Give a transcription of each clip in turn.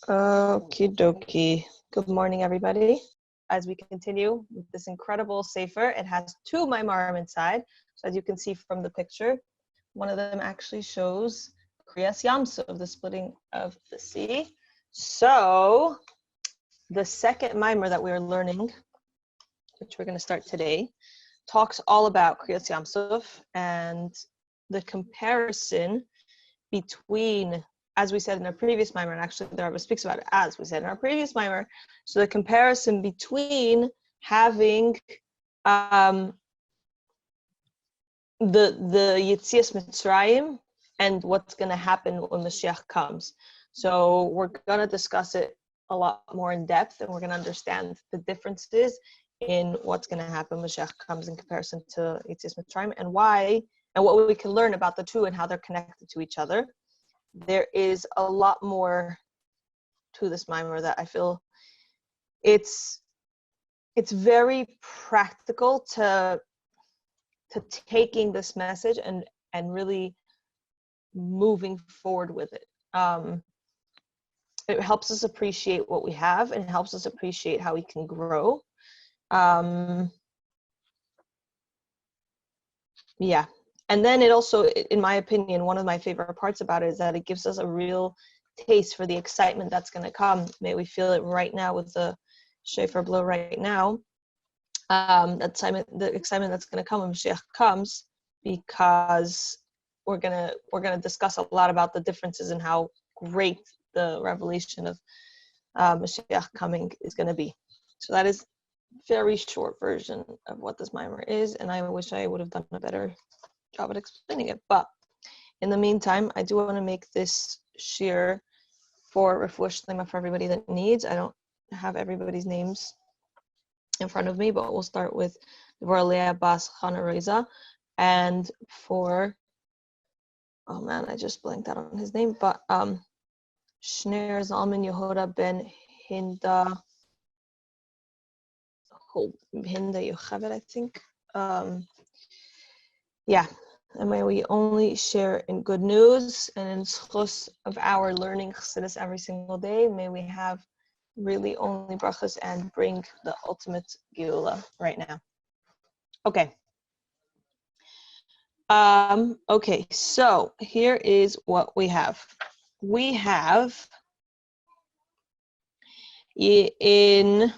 Okie dokie. Good morning, everybody. As we continue with this incredible sefer, it has two maamarim inside. So as you can see from the picture, one of them actually shows Kriyas Yamsuf, the splitting of the sea. So the second maamar that we are learning, which we're going to start today, talks all about Kriyas Yamsuf and the comparison between, as we said in our previous maamar, and actually the Rebbe speaks about it as we said in our previous maamar, so the comparison between having the Yetzias Mitzrayim and what's going to happen when Mashiach comes. So we're going to discuss it a lot more in depth, and we're going to understand the differences in what's going to happen when Mashiach comes in comparison to Yetzias Mitzrayim, and why, and what we can learn about the two and how they're connected to each other. There is a lot more to this maamar that I feel it's very practical to taking this message and really moving forward with it. It helps us appreciate what we have and helps us appreciate how we can grow. Yeah. And then it also, in my opinion, one of my favorite parts about it is that it gives us a real taste for the excitement that's going to come. May we feel it right now with the shofar blow right now. The excitement that's going to come when Mashiach comes, because we're gonna discuss a lot about the differences and how great the revelation of Mashiach coming is going to be. So that is a very short version of what this maamar is, and I wish I would have done a better job at explaining it. But in the meantime, I do want to make this shir for refuah shlema for everybody that needs. I don't have everybody's names in front of me, but we'll start with Leah Bas Chana Reza, and for, oh man, I just blanked out on his name, but Shner Zalman Yehuda ben Hinda Yocheved, I think. Yeah, and may we only share in good news and in schus of our learning Chassidus every single day. May we have really only brachas and bring the ultimate geula right now. Okay. Okay, so here is what we have. We have in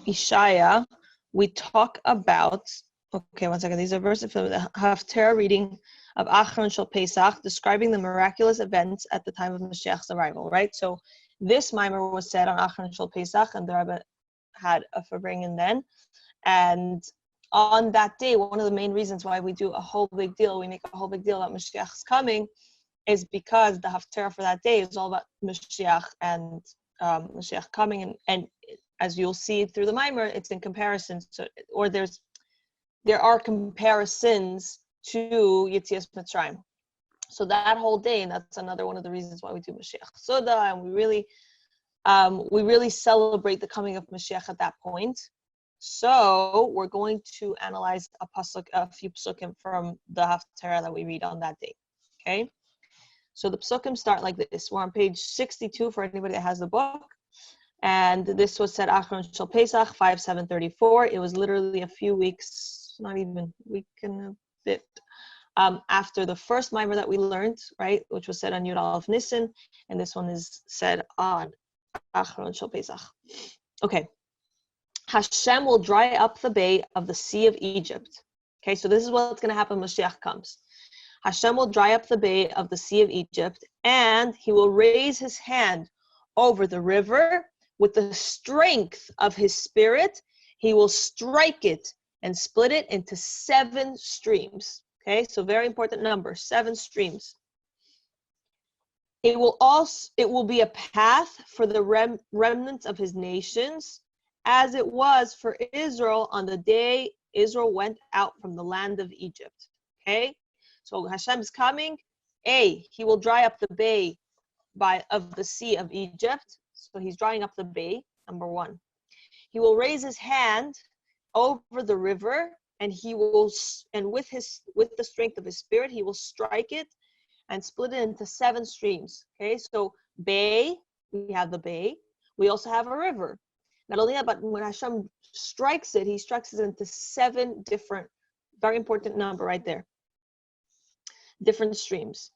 Ishaya, we talk about, okay, one second. These are verses from the Haftarah reading of Achron Shel Pesach, describing the miraculous events at the time of Mashiach's arrival, right? So this maamar was said on Achron Shel Pesach, and the Rebbe had a farbrengen then. And on that day, one of the main reasons why we do a whole big deal, we make a whole big deal about Mashiach's coming, is because the Haftarah for that day is all about Mashiach and Mashiach coming, and as you'll see through the maamar, it's in comparison. So, or there are comparisons to Yetzias Mitzrayim. So that whole day, and that's another one of the reasons why we do Mashiach Suda, and we really celebrate the coming of Mashiach at that point. So we're going to analyze a few psukim from the Haftarah that we read on that day. Okay. So the psukim start like this. We're on page 62 for anybody that has the book. And this was said Achron Shel Pesach 5/7/34. It was literally a few weeks, not even a week and a bit, after the first maamar that we learned, right, which was said on Yud Aleph Nisan, and this one is said on Achron Shel Pesach. Okay. Hashem will dry up the bay of the Sea of Egypt. Okay, so this is what's going to happen when Mashiach comes. Hashem will dry up the bay of the Sea of Egypt, and he will raise his hand over the river. With the strength of his spirit, he will strike it and split it into 7 streams. Okay, so very important number, 7 streams. It will be a path for the remnants of his nations, as it was for Israel on the day Israel went out from the land of Egypt. Okay, so Hashem is coming. He will dry up the bay of the Sea of Egypt. So he's drying up the bay, number 1. He will raise his hand over the river, and with the strength of his spirit, he will strike it and split it into 7 streams. Okay, so bay, we have the bay, we also have a river. Not only that, but when Hashem strikes it, he strikes it into 7 different, very important number right there, different streams.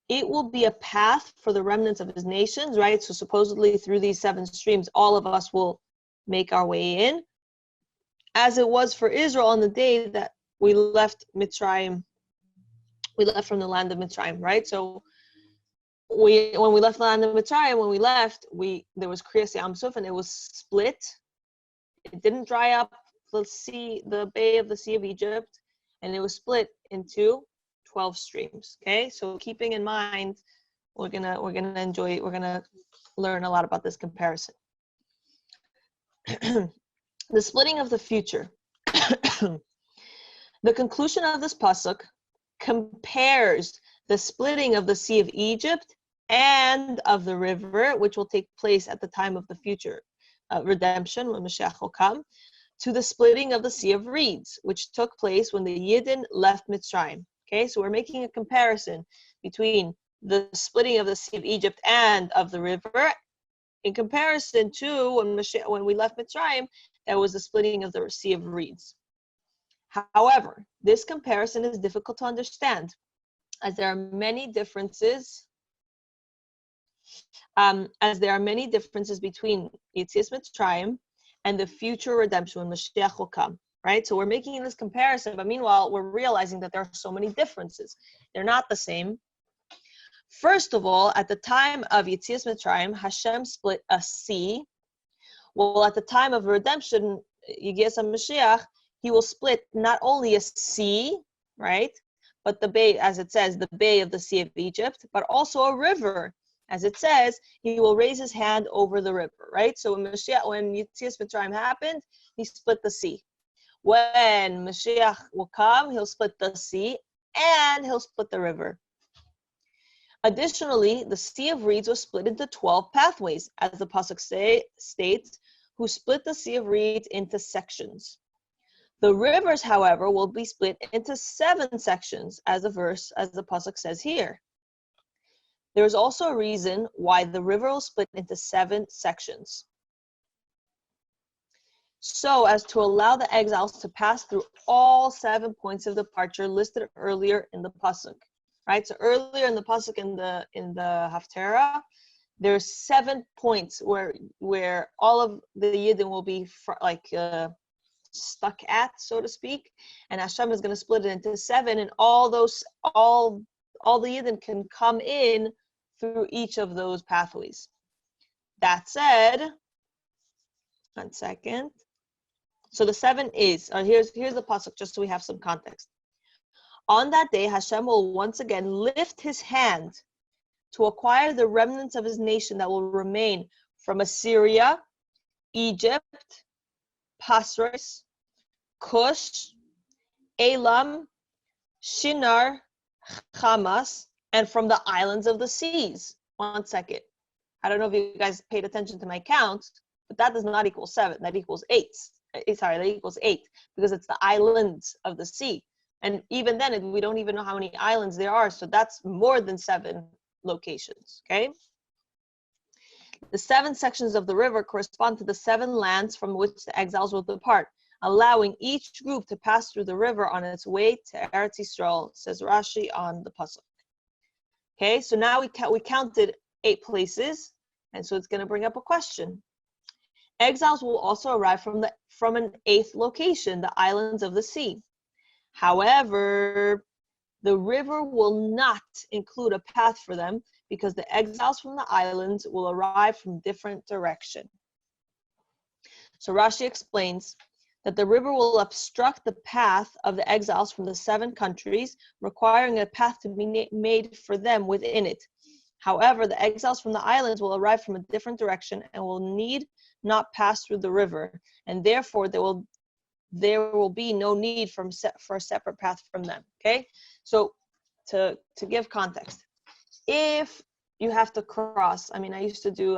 It will be a path for the remnants of his nations, right? So supposedly through these 7 streams, all of us will make our way in, as it was for Israel on the day that we left Mitzrayim. We left from the land of Mitzrayim, right? So when we left the land of Mitzrayim, when we left, there was Kriyas Yam Suf, and it was split. It didn't dry up the bay of the Sea of Egypt, and it was split into 12 streams. Okay, so keeping in mind, we're gonna learn a lot about this comparison. The splitting of the future. The conclusion of this pasuk compares the splitting of the Sea of Egypt and of the river, which will take place at the time of the future redemption, when Mashiach will come, to the splitting of the Sea of Reeds, which took place when the Yidden left Mitzrayim. Okay, so we're making a comparison between the splitting of the Sea of Egypt and of the river, in comparison to when we left Mitzrayim, there was the splitting of the Sea of Reeds. However, this comparison is difficult to understand, as there are many differences. Between Yetzias Mitzrayim and the future redemption when Mashiach will come. Right, so we're making this comparison, but meanwhile we're realizing that there are so many differences. They're not the same. First of all, at the time of Yetzias Mitzrayim, Hashem split a sea. Well, at the time of redemption, Yigiyas Mashiach, he will split not only a sea, right, but the bay, as it says, the bay of the Sea of Egypt, but also a river. As it says, he will raise his hand over the river, right? So when Yetzias Mitzrayim happened, he split the sea. When Mashiach will come, he'll split the sea and he'll split the river. Additionally, the Sea of Reeds was split into 12 pathways, as the pasuk states, who split the Sea of Reeds into sections. The rivers, however, will be split into 7 sections, as the pasuk says here. There is also a reason why the river will split into 7 sections, so as to allow the exiles to pass through all 7 points of departure listed earlier in the pasuk. Right. So earlier in the pasuk in the Haftarah, there's 7 points where all of the Yidden will be stuck at, so to speak, and Hashem is going to split it into 7, and all the Yidden can come in through each of those pathways. That said, 1 second. So the 7 is, here's the pasuk, just so we have some context. On that day, Hashem will once again lift his hand to acquire the remnants of his nation that will remain from Assyria, Egypt, Pasros, Cush, Elam, Shinar, Hamas, and from the islands of the seas. 1 second. I don't know if you guys paid attention to my count, but that does not equal 7. That equals 8. That equals 8, because it's the islands of the sea. And even then, we don't even know how many islands there are, so that's more than 7 locations, okay? The 7 sections of the river correspond to the 7 lands from which the exiles will depart, allowing each group to pass through the river on its way to Eretz Yisrael, says Rashi on the pasuk. Okay, so now we counted 8 places, and so it's going to bring up a question. Exiles will also arrive from an 8th location, the islands of the sea. However, the river will not include a path for them, because the exiles from the islands will arrive from different direction. So Rashi explains that the river will obstruct the path of the exiles from the 7 countries, requiring a path to be made for them within it. However, the exiles from the islands will arrive from a different direction and will need not pass through the river, and therefore there will be no need for a separate path from them. Okay, so to give context, if you have to cross, I used to do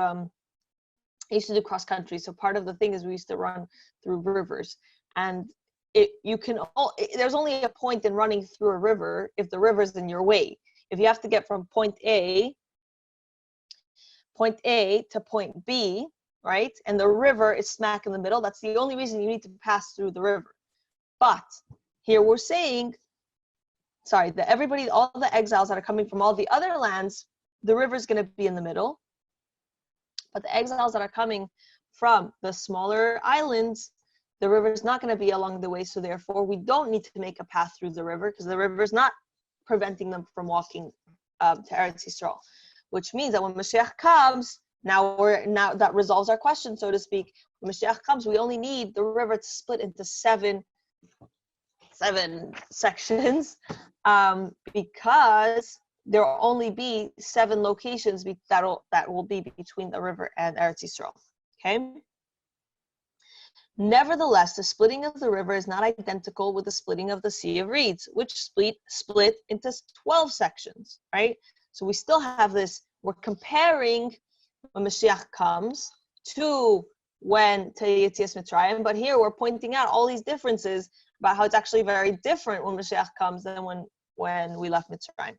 cross country, so part of the thing is we used to run through rivers, and there's only a point in running through a river if the river's in your way. If you have to get from point A point A to point B, right? And the river is smack in the middle. That's the only reason you need to pass through the river. But here we're saying, sorry, that everybody, all the exiles that are coming from all the other lands, the river is going to be in the middle. But the exiles that are coming from the smaller islands, the river is not going to be along the way. So therefore, we don't need to make a path through the river because the river is not preventing them from walking to Eretz Yisrael. Which means that when Mashiach comes, now that resolves our question, so to speak. When Mashiach comes, we only need the river to split into seven sections, because there will only be 7 locations that will be between the river and Eretz Yisrael. Okay. Nevertheless, the splitting of the river is not identical with the splitting of the Sea of Reeds, which split into 12 sections, right? So we still have this, we're comparing when Mashiach comes to Yetzias Mitzrayim, but here we're pointing out all these differences about how it's actually very different when Mashiach comes than when we left Mitzrayim.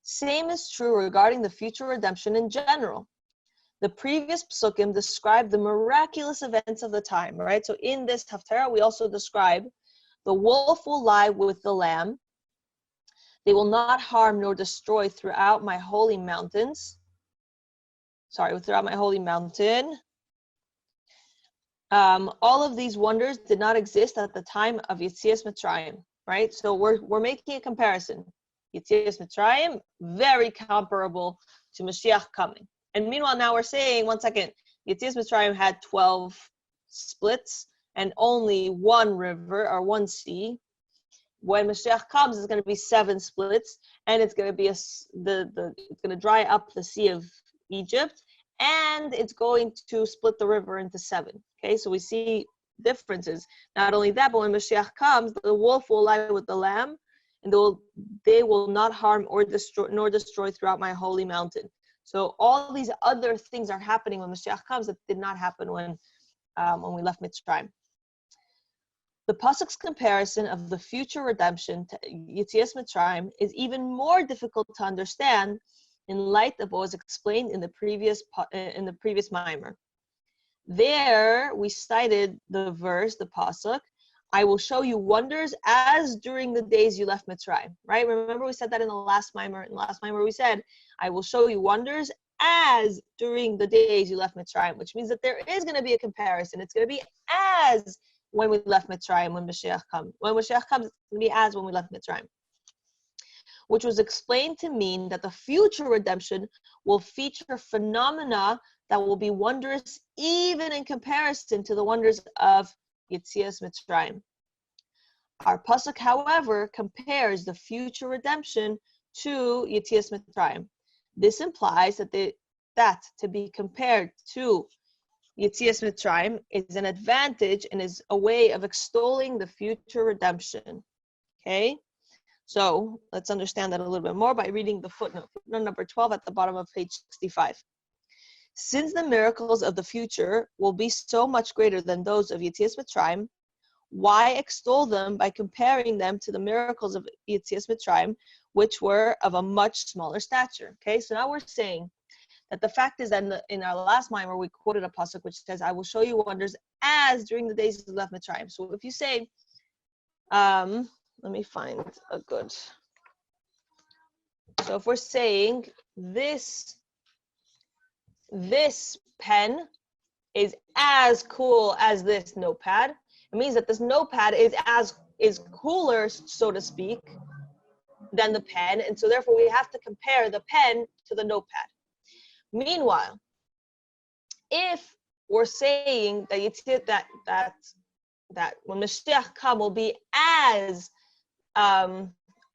Same is true regarding the future redemption in general. The previous psukim describe the miraculous events of the time, right? So in this Haftarah, we also describe the wolf will lie with the lamb. They will not harm nor destroy throughout my holy mountains. Throughout my holy mountain. All of these wonders did not exist at the time of Yetzias Mitzrayim, right? So we're making a comparison. Yetzias Mitzrayim, very comparable to Mashiach coming. And meanwhile, now we're saying, one second, Yetzias Mitzrayim had 12 splits and only one river or one sea. When Mashiach comes, it's going to be 7 splits, and it's going to be it's going to dry up the Sea of Egypt, and it's going to split the river into 7. Okay, so we see differences. Not only that, but when Mashiach comes, the wolf will lie with the lamb, and they will not harm or destroy throughout my holy mountain. So all these other things are happening when Mashiach comes that did not happen when we left Mitzrayim. The Pesach's comparison of the future redemption to Yetzias Mitzrayim is even more difficult to understand in light of what was explained in the previous Maamar. There we cited the verse, the Pesach, I will show you wonders as during the days you left Mitzrayim, right? Remember we said that in the last Maamar. In the last Maamar we said, I will show you wonders as during the days you left Mitzrayim, which means that there is going to be a comparison. It's going to be as when we left Mitzrayim, when Mashiach comes. When Mashiach comes, it's going to be as when we left Mitzrayim. Which was explained to mean that the future redemption will feature phenomena that will be wondrous even in comparison to the wonders of Yetzias Mitzrayim. Our Pesach, however, compares the future redemption to Yetzias Mitzrayim. This implies that to be compared to Yetzias Mitzrayim is an advantage and is a way of extolling the future redemption. Okay? So let's understand that a little bit more by reading the footnote number 12 at the bottom of page 65. Since the miracles of the future will be so much greater than those of Yetzias Mitzrayim, why extol them by comparing them to the miracles of Yetzias Mitzrayim, which were of a much smaller stature? Okay, so now we're saying that the fact is that in our last Maamar we quoted a pasuk which says, I will show you wonders as during the days you left Mitzrayim. So if you say, let me find a good. So if we're saying this pen is as cool as this notepad, it means that this notepad is cooler, so to speak, than the pen, and so therefore we have to compare the pen to the notepad. Meanwhile, if we're saying that that when Mashiach come will be as I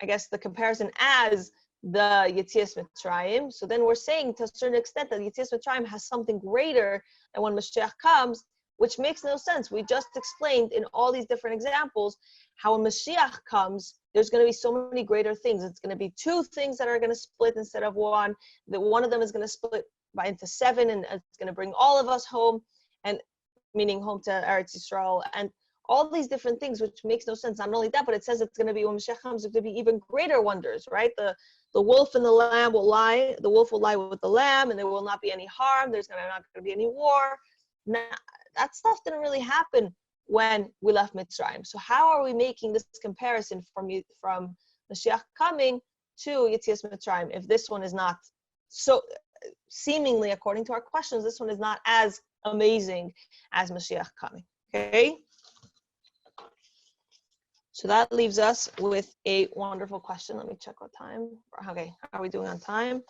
guess the comparison as the Yetzias Mitzrayim, so then we're saying to a certain extent that Yetzias Mitzrayim has something greater than when Mashiach comes, which makes no sense. We just explained in all these different examples how when Mashiach comes, there's going to be so many greater things. It's going to be 2 things that are going to split instead of 1. That one of them is going to split into 7, and it's going to bring all of us home, and meaning home to Eretz Yisrael, and all these different things, which makes no sense. Not only that, but it says it's going to be when Mashiach comes, it's going to be even greater wonders, right? The the wolf and the lamb will lie. The wolf will lie with the lamb, and there will not be any harm. There's not going to be any war. Now, that stuff didn't really happen when we left Mitzrayim. So how are we making this comparison from Mashiach coming to Yetzias Mitzrayim if this one is not so, seemingly according to our questions, this one is not as amazing as Mashiach coming, okay? So that leaves us with a wonderful question. Let me check what time. Okay, how are we doing on time?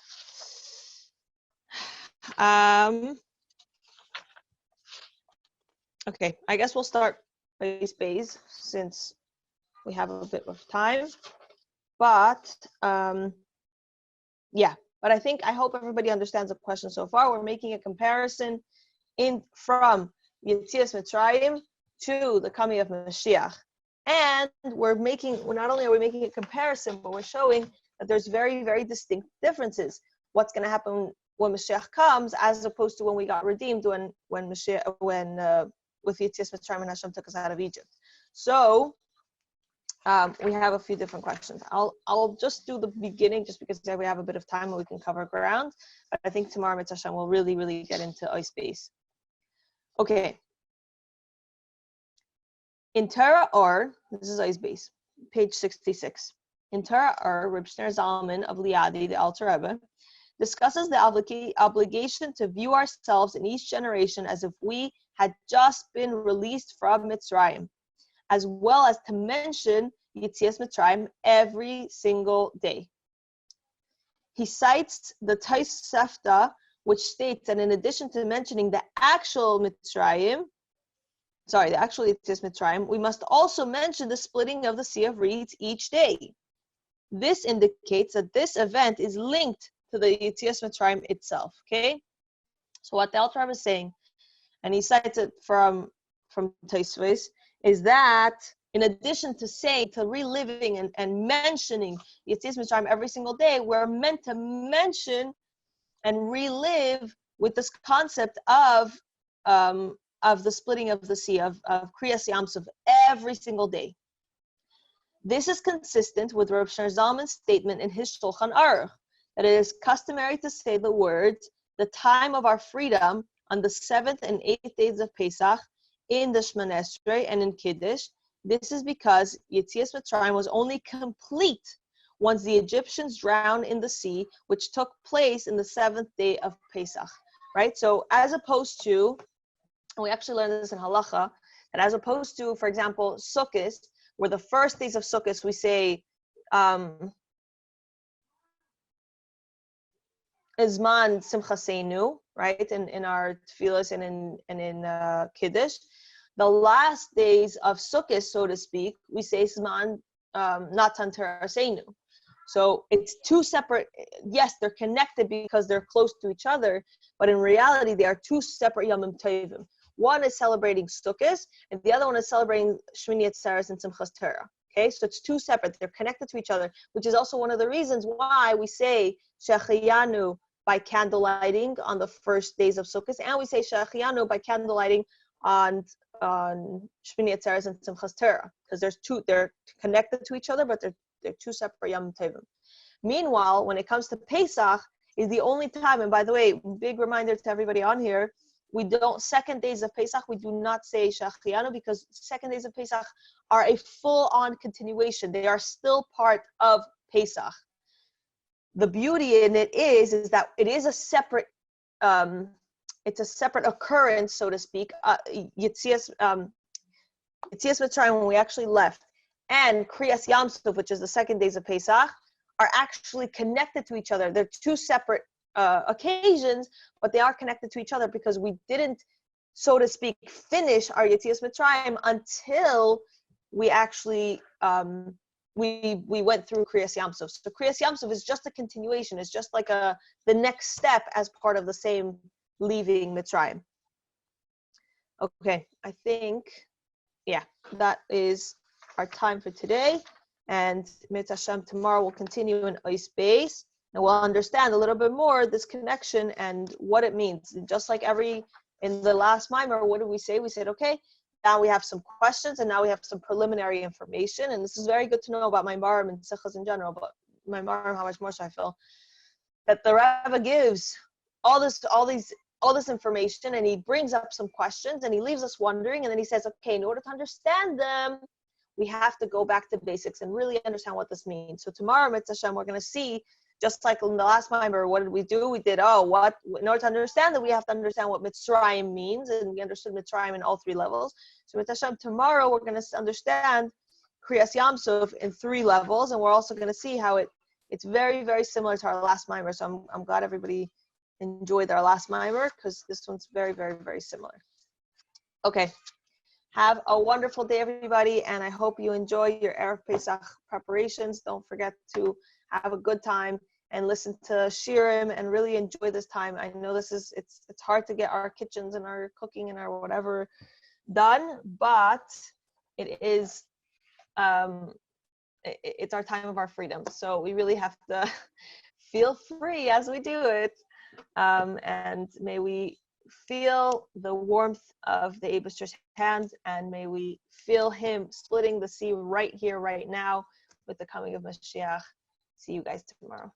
Okay, I guess we'll start base since we have a bit of time. But yeah, but I hope everybody understands the question so far. We're making a comparison from Yetzias Mitzrayim to the coming of Mashiach. And not only are we making a comparison, but we're showing that there's very, very distinct differences. What's going to happen when Mashiach comes, as opposed to when we got redeemed, when with Yetzias Mitzrayim and Hashem took us out of Egypt. So we have a few different questions. I'll just do the beginning, just because we have a bit of time and we can cover ground. But I think tomorrow, Mitzvah Hashem, we'll really, really get into ice base. Okay. In Torah Or, this is ice base, page 66. In Torah Or, Reb Shner Zalman of Liadi, the Alter Rebbe, discusses the obligation to view ourselves in each generation as if we had just been released from Mitzrayim, as well as to mention Yetzias Mitzrayim every single day. He cites the Tosefta, which states that in addition to mentioning the actual Yetzias Mitzrayim, we must also mention the splitting of the Sea of Reeds each day. This indicates that this event is linked to the Yetzias Mitzrayim itself, okay? So what the Alter Rebbe is saying, and he cites it from Tosfos, is that in addition to reliving and mentioning Yetzias Mitzrayim every single day, we're meant to mention and relive with this concept of the splitting of the sea, of Kriyas Yamsuf every single day. This is consistent with Reb Shner Zalman's statement in his Shulchan Aruch, that it is customary to say the words, the time of our freedom, on the 7th and 8th days of Pesach, in the Shemona Esrei and in Kiddush. This is because Yetzias Mitzrayim was only complete once the Egyptians drowned in the sea, which took place in the 7th day of Pesach, right? So as opposed to, and we actually learned this in Halacha, that as opposed to, for example, Sukkot, where the first days of Sukkot we say, Izman Simchaseinu, right, in our tefillas and in Kiddush. The last days of Sukkot, so to speak, we say Izman Natan Teraseinu. So it's two separate, yes, they're connected because they're close to each other, but in reality, they are two separate Yomim Tovim. One is celebrating Sukkot, and the other one is celebrating Shmini Atzeres and Simchas Torah. Okay, so it's two separate. They're connected to each other, which is also one of the reasons why we say Shechiyanu by candlelighting on the first days of Sukkot, and we say Shechiyanu by candlelighting on Shmini Atzeres and Simchas Torah, because they're connected to each other, but they're two separate Yom Tovim. Meanwhile, when it comes to Pesach, is the only time, and by the way, big reminder to everybody on here, second days of Pesach, we do not say Shechiyanu, because second days of Pesach are a full-on continuation. They are still part of Pesach. The beauty in it is that it is a separate, it's a separate occurrence, so to speak. Yetzias Mitzrayim, when we actually left, and Kriyas Yamsuf, which is the second days of Pesach, are actually connected to each other. They're two separate occasions, but they are connected to each other because we didn't, so to speak, finish our Yetzias Mitzrayim until we actually we went through Kriyas Yamsuf. So Kriyas Yamsuf is just a continuation. It's just like the next step as part of the same leaving Mitzrayim. Okay, I think, yeah, that is our time for today. And Mitzvah Hashem, tomorrow we'll continue in Ois Beis, and we'll understand a little bit more this connection and what it means. Just like in the last Maamar, what did we say? We said, okay, now we have some questions, and now we have some preliminary information. And this is very good to know about maamarim and sichos in general, but maamarim, how much more so I feel that the Rebbe gives all this information, and he brings up some questions, and he leaves us wondering, and then he says, okay, in order to understand them, we have to go back to basics and really understand what this means. So tomorrow, Mitzvah Hashem, we're going to see, just like in the last Maamar, what did we do? We did, in order to understand that, we have to understand what Mitzrayim means, and we understood Mitzrayim in all three levels. So Mitzvah Hashem, tomorrow, we're going to understand Kriyas Yam Suf in 3 levels, and we're also going to see how it's very, very similar to our last Maamar. So I'm glad everybody enjoyed our last Maamar, because this one's very, very, very similar. Okay. Have a wonderful day, everybody, and I hope you enjoy your Erev Pesach preparations. Don't forget to have a good time and listen to Shirim and really enjoy this time. I know it's hard to get our kitchens and our cooking and our whatever done, but it is it's our time of our freedom. So we really have to feel free as we do it, and may we feel the warmth of the Eibishter's hand, and may we feel him splitting the sea right here, right now, with the coming of Mashiach. See you guys tomorrow.